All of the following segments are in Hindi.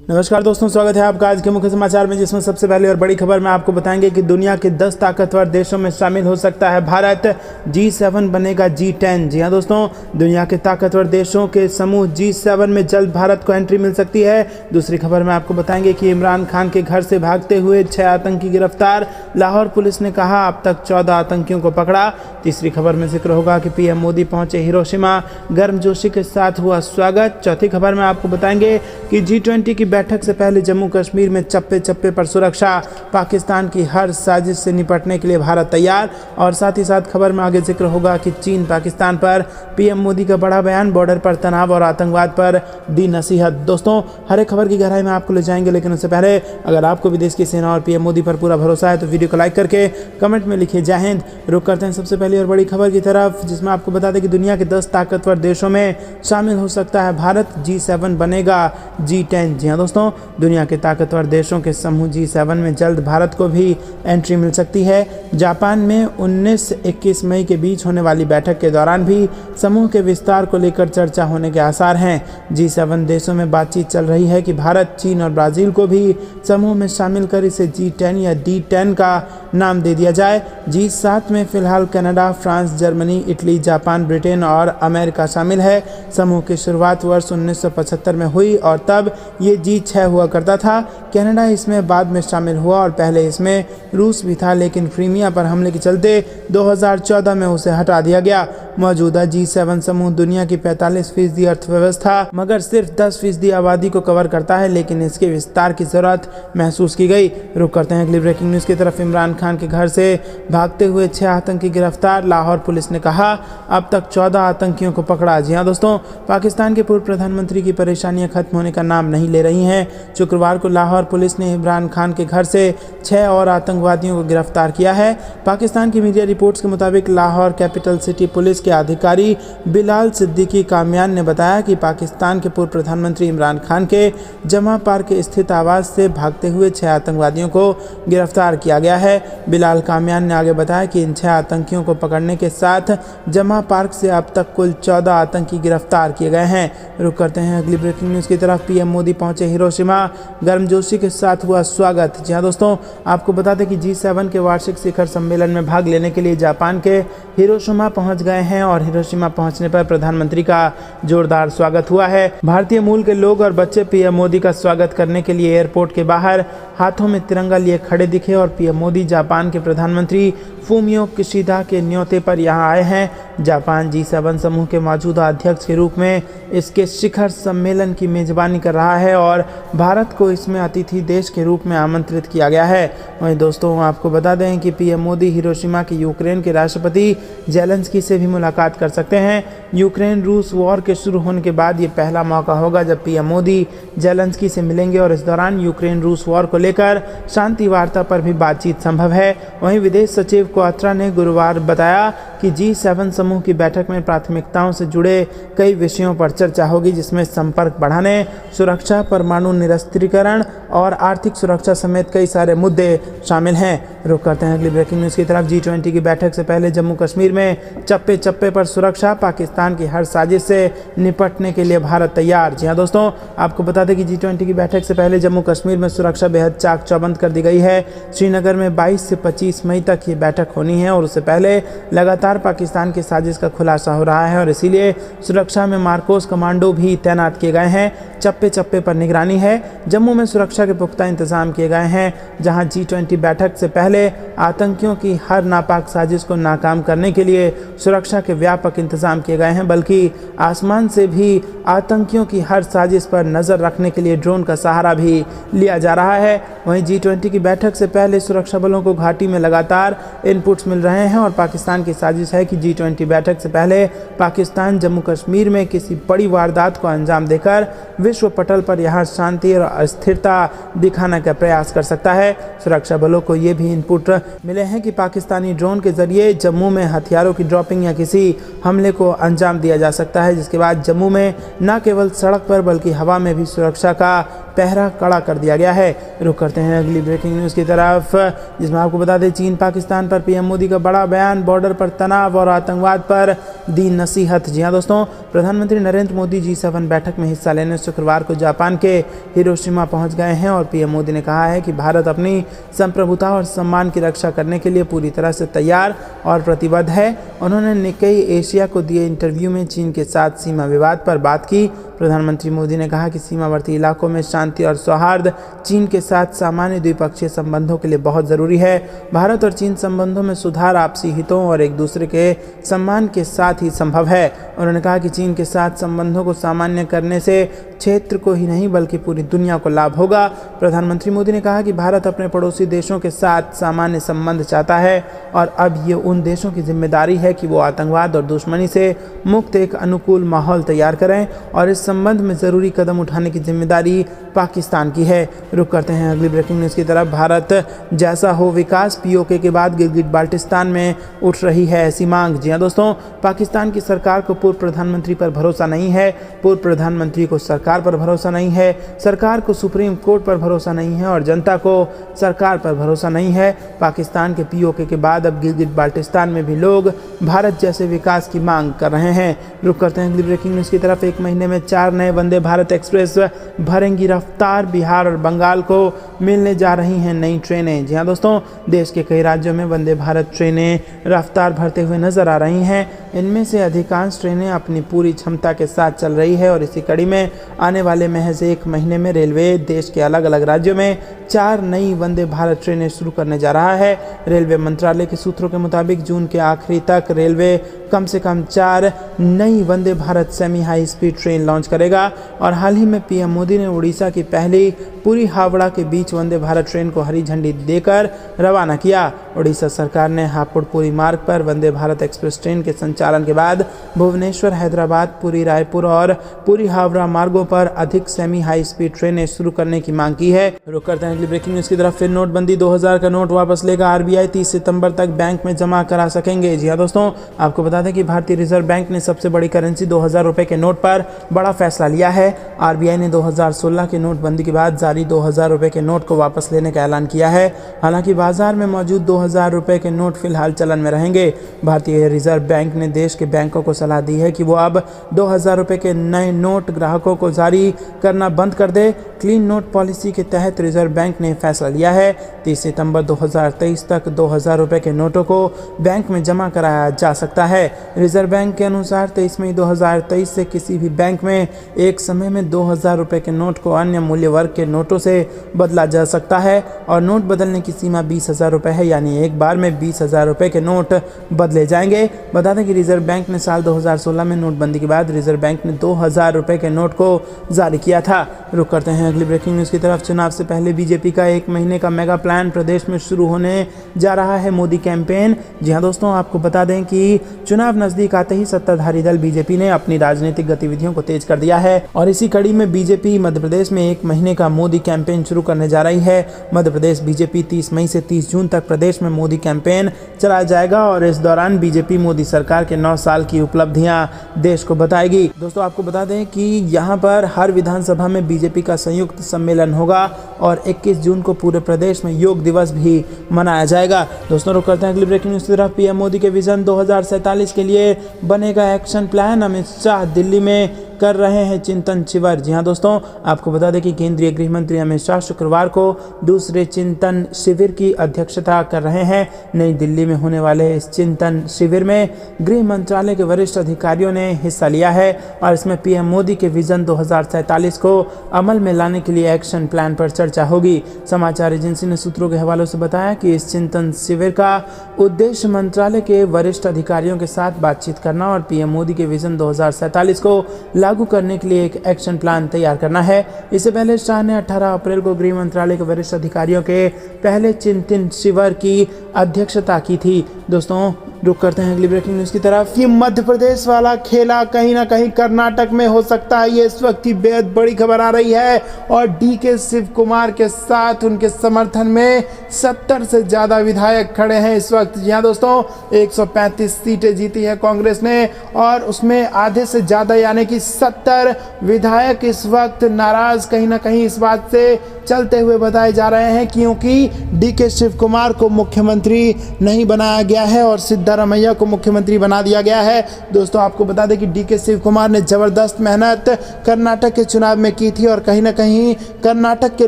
नमस्कार दोस्तों, स्वागत है आपका आज के मुख्य समाचार में, जिसमें सबसे पहले और बड़ी खबर में आपको बताएंगे कि दुनिया के 10 ताकतवर देशों में शामिल हो सकता है भारत। G7 बनेगा G10। जी हां दोस्तों, दुनिया के ताकतवर देशों के समूह G7 में जल्द भारत को एंट्री मिल सकती है। दूसरी खबर में आपको बताएंगे कि इमरान खान के घर से भागते हुए 6 आतंकी गिरफ्तार, लाहौर पुलिस ने कहा अब तक 14 आतंकियों को पकड़ा। तीसरी खबर में जिक्र होगा कि पीएम मोदी पहुंचे हिरोशिमा, गर्मजोशी के साथ हुआ स्वागत। चौथी खबर में आपको बताएंगे कि G20 की बैठक से पहले जम्मू कश्मीर में चप्पे चप्पे पर सुरक्षा, पाकिस्तान की हर साजिश से निपटने के लिए भारत तैयार। और साथ ही साथ खबर में आगे जिक्र होगा कि चीन पाकिस्तान पर पीएम मोदी का बड़ा बयान, बॉर्डर पर तनाव और आतंकवाद पर दी नसीहत। दोस्तों, हर एक खबर की गहराई में आपको ले जाएंगे, लेकिन उससे पहले अगर आपको विदेश की सेना और पीएम मोदी पर पूरा भरोसा है तो वीडियो को लाइक करके कमेंट में लिखिए जय हिंद। रुक करते हैं सबसे पहले और बड़ी खबर की तरफ, जिसमें आपको बता दें कि दुनिया के 10 ताकतवर देशों में शामिल हो सकता है भारत। G7 बनेगा G10। जी हाँ दोस्तों, दुनिया के ताकतवर देशों के समूह G7 में जल्द भारत को भी एंट्री मिल सकती है। जापान में 19-21 मई के बीच होने वाली बैठक के दौरान भी समूह के विस्तार को लेकर चर्चा होने के आसार हैं। G7 देशों में बातचीत चल रही है कि भारत, चीन और ब्राजील को भी समूह में शामिल कर इसे G10 या D10 का नाम दे दिया जाए। G7 में फिलहाल Canada, France, Germany, Italy, Japan, Britain और अमेरिका शामिल है। समूह की शुरुआत वर्ष 1975 में हुई और तब ये G6 हुआ करता था। कनाडा इसमें बाद में शामिल हुआ और पहले इसमें रूस भी था, लेकिन क्रीमिया पर हमले के चलते 2014 में उसे हटा दिया गया। मौजूदा G7 समूह दुनिया की 45% अर्थव्यवस्था मगर सिर्फ 10% आबादी को कवर करता है, लेकिन इसके विस्तार की जरूरत महसूस की गई। रुक करते हैं अगली ब्रेकिंग न्यूज की तरफ। इमरान खान के घर से भागते हुए 6 आतंकी गिरफ्तार, लाहौर पुलिस ने कहा अब तक 14 आतंकियों को पकड़ा। जी हाँ दोस्तों, पाकिस्तान के पूर्व प्रधानमंत्री की परेशानियां खत्म होने का नाम नहीं ले रही हैं। शुक्रवार को लाहौर पुलिस ने इमरान खान के घर से 6 और आतंकवादियों को गिरफ्तार किया है। पाकिस्तान की मीडिया रिपोर्ट्स के मुताबिक लाहौर कैपिटल सिटी पुलिस के अधिकारी बिलाल सिद्दीकी कामयान ने बताया कि पाकिस्तान के पूर्व प्रधानमंत्री इमरान खान के जमा पार्क स्थित आवास से भागते हुए 6 आतंकवादियों को गिरफ्तार किया गया है। बिलाल कामयान ने आगे बताया कि इन 6 आतंकियों को पकड़ने के साथ जमा पार्क से अब तक कुल 14 आतंकी गिरफ्तार किए गए हैं। रुक करते हैं अगली ब्रेकिंग न्यूज की तरफ। पीएम मोदी पहुंचे हिरोशिमा, गर्मजोशी के साथ हुआ स्वागत। जी हाँ दोस्तों, आपको बता दें कि G7 के वार्षिक शिखर सम्मेलन में भाग लेने के लिए जापान के हिरोशिमा पहुंच गए हैं और हिरोशिमा पहुंचने पर प्रधानमंत्री का जोरदार स्वागत हुआ है। भारतीय मूल के लोग और बच्चे पीएम मोदी का स्वागत करने के लिए एयरपोर्ट के बाहर हाथों में तिरंगा लिए खड़े दिखे और पीएम मोदी जापान के प्रधानमंत्री फूमियो किशिदा के न्योते पर यहां आए हैं। जापान G7 समूह के मौजूदा अध्यक्ष के रूप में इसके शिखर सम्मेलन की मेजबानी कर रहा है और भारत को इसमें अतिथि देश के रूप में आमंत्रित किया गया है। वहीं दोस्तों, आपको बता दें कि पीएम मोदी हिरोशिमा के यूक्रेन के राष्ट्रपति जेलेंस्की से भी मुलाकात कर सकते हैं। यूक्रेन रूस वॉर के शुरू होने के बाद ये पहला मौका होगा जब पीएम मोदी जेलेंस्की से मिलेंगे और इस दौरान यूक्रेन रूस वॉर को लेकर शांति वार्ता पर भी बातचीत संभव है। वहीं विदेश सचिव क्वात्रा ने गुरुवार बताया कि G7 समूह की बैठक में प्राथमिकताओं से जुड़े कई विषयों पर चर्चा होगी, जिसमें संपर्क बढ़ाने, सुरक्षा, परमाणु निरस्त्रीकरण और आर्थिक सुरक्षा समेत कई सारे मुद्दे शामिल हैं। रुक करते हैं अगली ब्रेकिंग न्यूज की तरफ। G20 की बैठक से पहले जम्मू कश्मीर में चप्पे चप्पे पर सुरक्षा, पाकिस्तान की हर साजिश से निपटने के लिए भारत तैयार। जी हाँ दोस्तों, आपको बता दें कि G20 की बैठक से पहले जम्मू कश्मीर में सुरक्षा बेहद चाक चौबंद कर दी गई है। श्रीनगर में 22 से 25 मई तक ये बैठक होनी है और उससे पहले लगातार पाकिस्तान की साजिश का खुलासा हो रहा है और इसीलिए सुरक्षा में मार्कोस कमांडो भी तैनात किए गए हैं। चप्पे चप्पे पर निगरानी है। जम्मू में सुरक्षा के पुख्ता इंतजाम किए गए हैं, जहां G20 बैठक से पहले आतंकियों की हर नापाक साजिश को नाकाम करने के लिए सुरक्षा के व्यापक इंतजाम किए गए हैं, बल्कि आसमान से भी आतंकियों की हर साजिश पर नजर रखने के लिए ड्रोन का सहारा भी लिया जा रहा है। वहीं G20 की बैठक से पहले सुरक्षा बलों को घाटी में लगातार इनपुट्स मिल रहे हैं और पाकिस्तान की साजिश है कि G20 बैठक से पहले पाकिस्तान जम्मू कश्मीर में किसी बड़ी वारदात को अंजाम देकर विश्व पटल पर यहां शांति और अस्थिरता दिखाने का प्रयास कर सकता है। सुरक्षा बलों को ये भी इनपुट मिले हैं कि पाकिस्तानी ड्रोन के जरिए जम्मू में हथियारों की ड्रॉपिंग या किसी हमले को अंजाम दिया जा सकता है, जिसके बाद जम्मू में न केवल सड़क पर बल्कि हवा में भी सुरक्षा का पहरा कड़ा कर दिया गया है। रुक करते हैं अगली ब्रेकिंग न्यूज़ की तरफ, जिसमें आपको बता दें चीन पाकिस्तान पर पीएम मोदी का बड़ा बयान, बॉर्डर पर तनाव और आतंकवाद पर दी नसीहत। जी हां दोस्तों, प्रधानमंत्री नरेंद्र मोदी G7 बैठक में हिस्सा लेने शुक्रवार को जापान के हिरोशिमा पहुंच गए हैं और पीएम मोदी ने कहा है कि भारत अपनी संप्रभुता और सम्मान की रक्षा करने के लिए पूरी तरह से तैयार और प्रतिबद्ध है। उन्होंने निक्केई एशिया को दिए इंटरव्यू में चीन के साथ सीमा विवाद पर बात की। प्रधानमंत्री मोदी ने कहा कि सीमावर्ती इलाकों में शांति और सौहार्द चीन के साथ सामान्य द्विपक्षीय संबंधों के लिए बहुत ज़रूरी है। भारत और चीन संबंधों में सुधार आपसी हितों और एक दूसरे के सम्मान के साथ ही संभव है। उन्होंने कहा कि चीन के साथ संबंधों को सामान्य करने से क्षेत्र को ही नहीं बल्कि पूरी दुनिया को लाभ होगा। प्रधानमंत्री मोदी ने कहा कि भारत अपने पड़ोसी देशों के साथ सामान्य संबंध चाहता है और अब ये उन देशों की जिम्मेदारी है कि वो आतंकवाद और दुश्मनी से मुक्त एक अनुकूल माहौल तैयार करें और इस संबंध में ज़रूरी कदम उठाने की जिम्मेदारी पाकिस्तान की है। रुक करते हैं अगली ब्रेकिंग न्यूज़ की तरफ, भारत जैसा हो विकास, POK के बाद गिलगिट बाल्टिस्तान में उठ रही है ऐसी मांग। जी हाँ दोस्तों, पाकिस्तान की सरकार को पूर्व प्रधानमंत्री पर भरोसा नहीं है, पूर्व प्रधानमंत्री को सरकार पर भरोसा नहीं है, सरकार को सुप्रीम कोर्ट पर भरोसा नहीं है और जनता को सरकार पर भरोसा नहीं है। पाकिस्तान के POK के बाद अब गिलगिट बाल्टिस्तान में भी लोग भारत जैसे विकास की मांग कर रहे हैं। रुक करते हैं अगली ब्रेकिंग न्यूज़ की तरफ, एक महीने में 4 नए वंदे भारत एक्सप्रेस भरेंगी रफ्तार, बिहार और बंगाल को मिलने जा रही हैं नई ट्रेनें। जी हाँ दोस्तों, देश के कई राज्यों में वंदे भारत ट्रेनें रफ्तार भरते हुए नजर आ रही हैं। इनमें से अधिकांश ट्रेनें अपनी पूरी क्षमता के साथ चल रही है और इसी कड़ी में आने वाले महज एक महीने में रेलवे देश के अलग अलग राज्यों में 4 नई वंदे भारत ट्रेनें शुरू करने जा रहा है। रेलवे मंत्रालय के सूत्रों के मुताबिक जून के आखिरी तक रेलवे कम से कम 4 नई Vande Bharat semi high speed train launch करेगा और हाल ही में पीएम मोदी ने उड़ीसा की पहली पुरी हावड़ा के बीच वंदे भारत ट्रेन को हरी झंडी देकर रवाना किया। उड़ीसा सरकार ने हापुड़ पुरी मार्ग पर वंदे भारत एक्सप्रेस ट्रेन के संचालन के बाद भुवनेश्वर, हैदराबाद, पुरी, रायपुर और पुरी हावड़ा मार्गों पर अधिक सेमी हाई स्पीड ट्रेनें शुरू करने की मांग की है। रुक करते हैं अगली ब्रेकिंग न्यूज़ की तरफ, फिर नोटबंदी, 2000 का नोट वापस लेगा RBI, 30 सितंबर तक बैंक में जमा करा सकेंगे। जी हाँ दोस्तों, आपको बता दें कि भारतीय रिजर्व बैंक ने सबसे बड़ी करेंसी 2000 रुपये के नोट पर बड़ा फैसला लिया है। RBI ने 2016 के नोटबंदी के बाद जारी 2000 रुपये के नोट को वापस लेने का ऐलान किया है। हालांकि बाजार में मौजूद 2000 रुपये के नोट फिलहाल चलन में रहेंगे। भारतीय रिजर्व बैंक ने देश के बैंकों को सलाह दी है कि वो अब 2000 रुपये के नए नोट ग्राहकों को जारी करना बंद कर दे। क्लीन नोट पॉलिसी के तहत रिजर्व बैंक ने फैसला लिया है। 30 सितंबर 2023 तक 2000 रुपये के नोटों को बैंक में जमा कराया जा सकता है। रिजर्व बैंक के अनुसार 23 मई 2023 से किसी भी बैंक में एक समय में 2000 रुपये के नोट को अन्य मूल्य वर्ग के नोटों से बदला जा सकता है और नोट बदलने की सीमा 20,000 रुपये है, यानी एक बार में 20,000 रुपये के नोट बदले जाएंगे। बता दें कि रिजर्व बैंक ने साल 2016 में नोटबंदी के बाद रिजर्व बैंक ने 2000 रुपये के नोट को जारी किया था। रुक करते हैं अगली ब्रेकिंग न्यूज़ की तरफ, चुनाव से पहले बीजेपी का 1 महीने का मेगा प्लान, प्रदेश में शुरू होने जा रहा है मोदी कैंपेन। जी हाँ दोस्तों, आपको बता दें कि चुनाव नजदीक आते ही सत्ताधारी दल बीजेपी ने अपनी राजनीतिक गतिविधियों को तेज कर दिया है और इसी कड़ी में बीजेपी मध्य प्रदेश में 1 महीने का मोदी कैंपेन शुरू करने जा रही है। मध्य प्रदेश बीजेपी 30 मई से 30 जून तक प्रदेश में मोदी कैंपेन चलाया जाएगा और इस दौरान बीजेपी मोदी सरकार के 9 साल की उपलब्धियां देश को बताएगी। दोस्तों, आपको बता दें कि यहाँ पर हर विधानसभा में बीजेपी का संयुक्त सम्मेलन होगा और 21 जून को पूरे प्रदेश में योग दिवस भी मनाया जाएगा। दोस्तों, रुक करते हैं अगली ब्रेकिंग न्यूज़ की तरफ, पीएम मोदी के विजन 2047 के लिए बनेगा एक्शन प्लान, अमित शाह दिल्ली में कर रहे हैं चिंतन शिविर। जी हाँ दोस्तों, आपको बता दें कि केंद्रीय गृह मंत्री अमित शाह शुक्रवार को दूसरे चिंतन शिविर की अध्यक्षता कर रहे हैं। नई दिल्ली में होने वाले इस चिंतन शिविर में गृह मंत्रालय के वरिष्ठ अधिकारियों ने हिस्सा लिया है और इसमें पीएम मोदी के विजन 2047 को अमल में लाने के लिए एक्शन प्लान पर चर्चा होगी। समाचार एजेंसी ने सूत्रों के हवालों से बताया कि इस चिंतन शिविर का उद्देश्य मंत्रालय के वरिष्ठ अधिकारियों के साथ बातचीत करना और पीएम मोदी के विजन 2047 को लागू करने के लिए एक एक्शन प्लान तैयार करना है। इससे पहले शाह ने 18 अप्रैल को गृह मंत्रालय के वरिष्ठ अधिकारियों के पहले चिंतन शिविर की अध्यक्षता की थी। दोस्तों, रुक करते हैं अगली ब्रेकिंग न्यूज़ की तरफ। ये मध्य प्रदेश वाला खेला कहीं ना कहीं कर्नाटक में हो सकता है, ये इस वक्त की बेहद बड़ी खबर आ रही है। और डीके शिव कुमार के साथ उनके समर्थन में 70 से ज़्यादा विधायक खड़े हैं इस वक्त। जी हाँ दोस्तों, 135 सीटें जीती है कांग्रेस ने और उसमें आधे से ज़्यादा यानी कि 70 विधायक इस वक्त नाराज कहीं ना कहीं इस बात से चलते हुए बताए जा रहे हैं क्योंकि डीके शिव कुमार को मुख्यमंत्री नहीं बनाया गया है और सिद्धारमैया को मुख्यमंत्री बना दिया गया है। दोस्तों आपको बता दें कि डीके शिव कुमार ने ज़बरदस्त मेहनत कर्नाटक के चुनाव में की थी और कहीं ना कहीं कर्नाटक के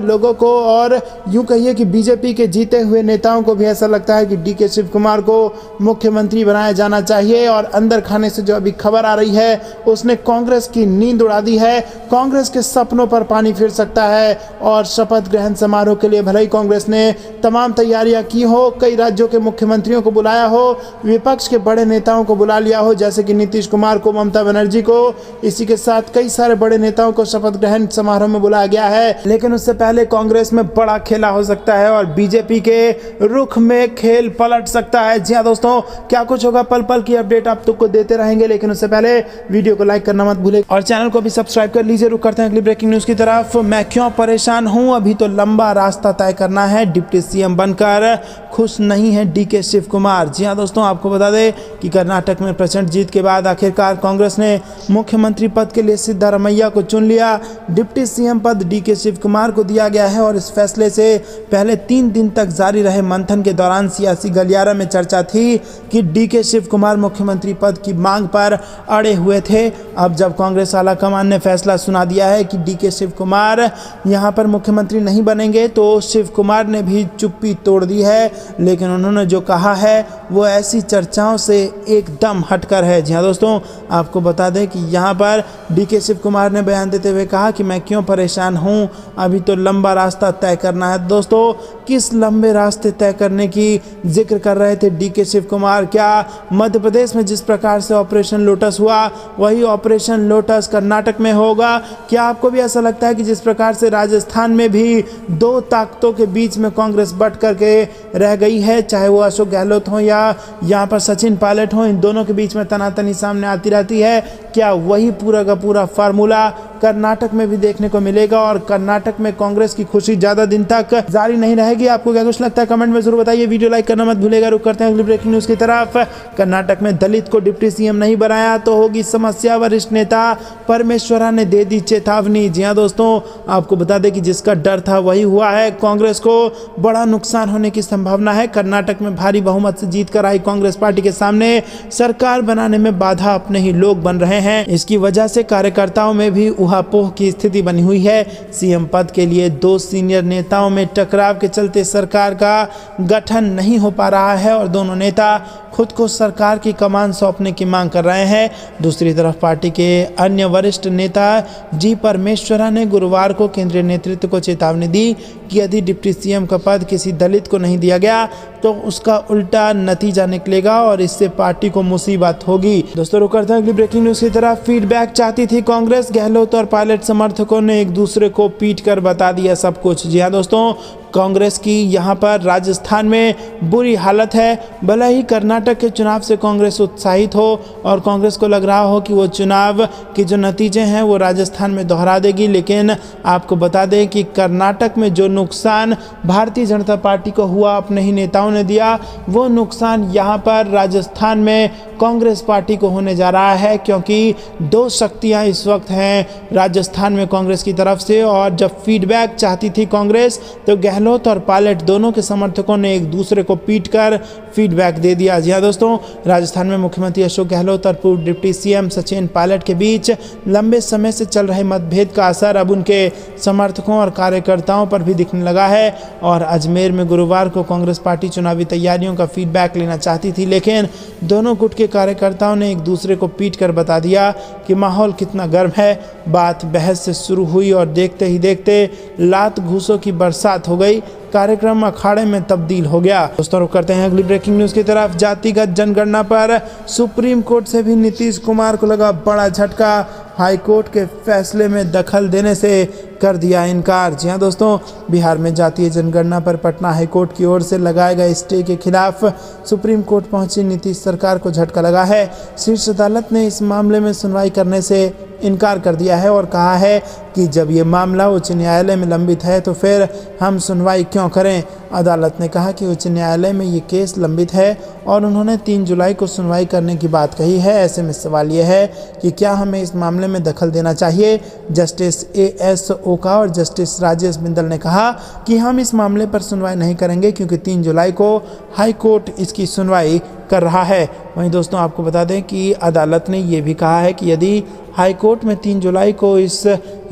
लोगों को और यूं कहिए कि बीजेपी के जीते हुए नेताओं को भी ऐसा लगता है कि डीके शिव कुमार को मुख्यमंत्री बनाया जाना चाहिए। और अंदर खाने से जो अभी खबर आ रही है उसने कांग्रेस की नींद उड़ा दी है, कांग्रेस के सपनों पर पानी फिर सकता है। और शपथ ग्रहण समारोह के लिए भले ही कांग्रेस ने तमाम तैयारियां की हो, कई राज्यों के मुख्यमंत्रियों को बुलाया हो, विपक्ष के बड़े नेताओं को बुला लिया हो जैसे कि नीतीश कुमार को, ममता बनर्जी को, इसी के साथ कई सारे बड़े नेताओं को शपथ ग्रहण समारोह में बुलाया गया है। लेकिन उससे पहले कांग्रेस में बड़ा खेला हो सकता है और बीजेपी के रुख में खेल पलट सकता है। जी हाँ दोस्तों, क्या कुछ होगा पल पल की अपडेट आप तुमको देते रहेंगे, लेकिन उससे पहले वीडियो को लाइक करना मत भूलें और चैनल को भी सब्सक्राइब कर लीजिए। रुक करते हैं अगली ब्रेकिंग न्यूज़ की तरफ। मैं क्यों परेशान हूं, अभी तो लंबा रास्ता तय करना है, डिप्टी सीएम बनकर खुश नहीं है डीके शिव कुमार। जी हाँ दोस्तों, आपको बता दें कि कर्नाटक में प्रचंड जीत के बाद आखिरकार कांग्रेस ने मुख्यमंत्री पद के लिए सिद्धारमैया को चुन लिया। डिप्टी सीएम पद डीके शिव कुमार को दिया गया है और इस फैसले से पहले 3 दिन तक जारी रहे मंथन के दौरान सियासी गलियारा में चर्चा थी कि डीके शिव कुमार मुख्यमंत्री पद की मांग पर अड़े हुए थे। अब जब कांग्रेस आला कमान ने फैसला सुना दिया है कि डीके शिव कुमार यहां पर मुख्यमंत्री नहीं बनेंगे तो शिव कुमार ने भी चुप्पी तोड़ दी है। लेकिन उन्होंने जो कहा है वो ऐसी चर्चाओं से एकदम हटकर है। जी हाँ दोस्तों, आपको बता दें कि यहाँ पर डीके शिव कुमार ने बयान देते हुए कहा कि मैं क्यों परेशान हूँ, अभी तो लंबा रास्ता तय करना है। दोस्तों, किस लंबे रास्ते तय करने की जिक्र कर रहे थे डीके शिव कुमार? क्या मध्य प्रदेश में जिस प्रकार से ऑपरेशन लोटस हुआ वही ऑपरेशन लोटस कर्नाटक में होगा? क्या आपको भी ऐसा लगता है कि जिस प्रकार से राजस्थान में भी 2 ताकतों के बीच में कांग्रेस बट करके रह गई है, चाहे वो अशोक गहलोत हो या यहाँ पर सचिन पायलट हो, इन दोनों के बीच में तनातनी सामने आती रहती है? क्या वही पूरा का पूरा फार्मूला कर्नाटक में भी देखने को मिलेगा और कर्नाटक में कांग्रेस की खुशी ज्यादा दिन तक जारी नहीं रहेगी? आपको क्या कुछ लगता है कमेंट में जरूर बताइए। वीडियो लाइक करना मत भूलेगा। रुक करते हैं अगली ब्रेकिंग न्यूज़ की तरफ। कर्नाटक में दलित को डिप्टी सीएम नहीं बनाया तो होगी समस्या, वरिष्ठ नेता परमेश्वरा ने दे दी चेतावनी। जी हाँ दोस्तों, आपको बता दें कि जिसका डर था वही हुआ है, कांग्रेस को बड़ा नुकसान होने की संभावना है। कर्नाटक में भारी बहुमत से जीत कर आई कांग्रेस पार्टी के सामने सरकार बनाने में बाधा अपने ही लोग बन रहे हैं। इसकी वजह से कार्यकर्ताओं में भी उहापोह की स्थिति बनी हुई है। सीएम पद के लिए 2 सीनियर नेताओं में टकराव के चलते सरकार का गठन नहीं हो पा रहा है और दोनों नेता खुद को सरकार की कमान सौंपने की मांग कर रहे हैं। दूसरी तरफ पार्टी के अन्य वरिष्ठ नेता जी परमेश्वरा ने गुरुवार को केंद्रीय नेतृत्व को चेतावनी दी कि यदि डिप्टी सीएम का पद किसी दलित को नहीं दिया गया तो उसका उल्टा नतीजा निकलेगा और इससे पार्टी को मुसीबत होगी। दोस्तों, रुक करते हैं अगली ब्रेकिंग न्यूज़ की तरफ। फीडबैक चाहती थी कांग्रेस, गहलोत और पायलट समर्थकों ने एक दूसरे को पीट कर बता दिया सब कुछ। जी हाँ दोस्तों, कांग्रेस की यहाँ पर राजस्थान में बुरी हालत है। भले ही कर्नाटक के चुनाव से कांग्रेस उत्साहित हो और कांग्रेस को लग रहा हो कि वो चुनाव के जो नतीजे हैं वो राजस्थान में दोहरा देगी, लेकिन आपको बता दें कि कर्नाटक में जो नुकसान भारतीय जनता पार्टी को हुआ, अपने ही नेताओं ने दिया, वो नुकसान यहाँ पर राजस्थान में कांग्रेस पार्टी को होने जा रहा है क्योंकि 2 शक्तियाँ इस वक्त हैं राजस्थान में कांग्रेस की तरफ से। और जब फीडबैक चाहती थी कांग्रेस तो गहलोत और पायलट दोनों के समर्थकों ने एक दूसरे को पीटकर फीडबैक दे दिया। जी हाँ दोस्तों, राजस्थान में मुख्यमंत्री अशोक गहलोत और पूर्व डिप्टी सीएम सचिन पायलट के बीच लंबे समय से चल रहे मतभेद का असर अब उनके समर्थकों और कार्यकर्ताओं पर भी दिखने लगा है। और अजमेर में गुरुवार को कांग्रेस पार्टी चुनावी तैयारियों का फीडबैक लेना चाहती थी, लेकिन दोनों गुट के कार्यकर्ताओं ने एक दूसरे को पीटकर बता दिया कि माहौल कितना गर्म है। बात बहस से शुरू हुई और देखते ही देखते लात घूसों की बरसात हो गई। कार्यक्रम अखाड़े में तब्दील हो गया। दोस्तों, रुक करते हैं अगली ब्रेकिंग न्यूज़ की तरफ। जातिगत जनगणना पर सुप्रीम कोर्ट से भी नीतीश कुमार को लगा बड़ा झटका। हाईकोर्ट के फैसले में दखल देने से कर दिया इनकार। जी हाँ दोस्तों, बिहार में जातीय जनगणना पर पटना हाईकोर्ट की ओर से लगाए गए स्टे के खिलाफ सुप्रीम कोर्ट पहुंची नीतीश सरकार को झटका लगा है। शीर्ष अदालत ने इस मामले में सुनवाई करने से इनकार कर दिया है और कहा है कि जब ये मामला उच्च न्यायालय में लंबित है तो फिर हम सुनवाई क्यों करें। अदालत ने कहा कि उच्च न्यायालय में ये केस लंबित है और उन्होंने 3 जुलाई को सुनवाई करने की बात कही है। ऐसे में सवाल ये है कि क्या हमें इस मामले में दखल देना चाहिए। जस्टिस AS ओका और जस्टिस राजेश बिंदल ने कहा कि हम इस मामले पर सुनवाई नहीं करेंगे क्योंकि 3 जुलाई को हाई कोर्ट इसकी सुनवाई कर रहा है। वहीं दोस्तों आपको बता दें कि अदालत ने ये भी कहा है कि यदि हाई कोर्ट में 3 जुलाई को इस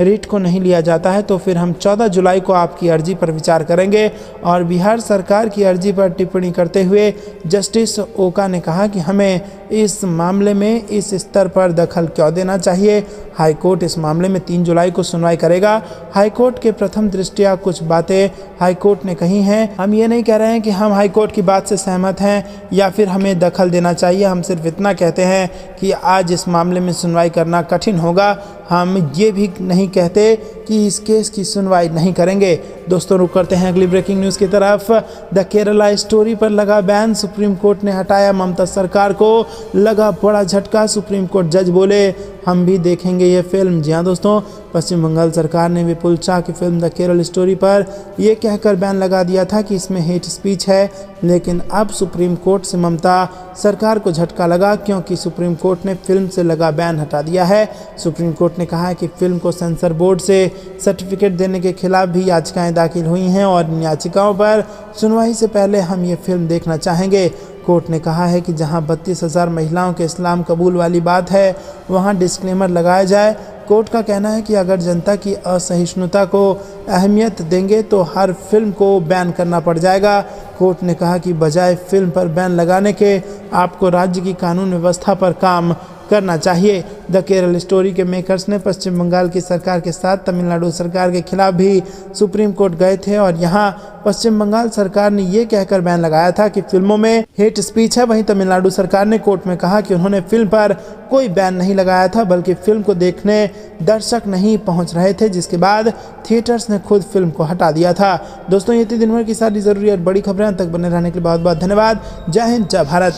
रिट को नहीं लिया जाता है तो फिर हम 14 जुलाई को आपकी अर्जी पर विचार करेंगे। और बिहार सरकार की अर्जी पर टिप्पणी करते हुए जस्टिस ओका ने कहा कि हमें इस मामले में इस स्तर पर दखल क्यों देना चाहिए। हाई कोर्ट इस मामले में 3 जुलाई को सुनवाई करेगा। हाई कोर्ट के प्रथम दृष्टया कुछ बातें हाई कोर्ट ने कही हैं। हम ये नहीं कह रहे हैं कि हम हाई कोर्ट की बात से सहमत हैं या फिर हमें दखल देना चाहिए। हम सिर्फ इतना कहते हैं कि आज इस मामले में सुनवाई करना कठिन होगा। हम ये भी नहीं कहते कि इस केस की सुनवाई नहीं करेंगे। दोस्तों रुक करते हैं अगली ब्रेकिंग न्यूज़ की तरफ। द केरला स्टोरी पर लगा बैन सुप्रीम कोर्ट ने हटाया। ममता सरकार को लगा बड़ा झटका। सुप्रीम कोर्ट जज बोले हम भी देखेंगे ये फिल्म। जी हाँ दोस्तों, पश्चिम बंगाल सरकार ने विपुल चाह की फिल्म द केरल स्टोरी पर यह कहकर बैन लगा दिया था कि इसमें हेट स्पीच है, लेकिन अब सुप्रीम कोर्ट से ममता सरकार को झटका लगा क्योंकि सुप्रीम कोर्ट ने फिल्म से लगा बैन हटा दिया है। सुप्रीम कोर्ट ने कहा है कि फिल्म को सेंसर बोर्ड से सर्टिफिकेट देने के खिलाफ भी याचिकाएं दाखिल हुई हैं और इन याचिकाओं पर सुनवाई से पहले हम ये फिल्म देखना चाहेंगे। कोर्ट ने कहा है कि जहां 32,000 महिलाओं के इस्लाम कबूल वाली बात है वहां डिस्क्लेमर लगाया जाए। कोर्ट का कहना है कि अगर जनता की असहिष्णुता को अहमियत देंगे तो हर फिल्म को बैन करना पड़ जाएगा। कोर्ट ने कहा कि बजाय फिल्म पर बैन लगाने के आपको राज्य की कानून व्यवस्था पर काम करना चाहिए। द केरल स्टोरी के मेकर्स ने पश्चिम बंगाल की सरकार के साथ तमिलनाडु सरकार के खिलाफ भी सुप्रीम कोर्ट गए थे और यहां पश्चिम बंगाल सरकार ने ये कहकर बैन लगाया था कि फिल्मों में हेट स्पीच है। वहीं तमिलनाडु सरकार ने कोर्ट में कहा कि उन्होंने फिल्म पर कोई बैन नहीं लगाया था बल्कि फिल्म को देखने दर्शक नहीं पहुंच रहे थे, जिसके बाद थिएटर्स ने खुद फिल्म को हटा दिया था। दोस्तों ये थी दिन भर की सारी जरूरी और बड़ी खबरें। तक बने रहने के लिए बहुत बहुत धन्यवाद। जय हिंद, जय भारत।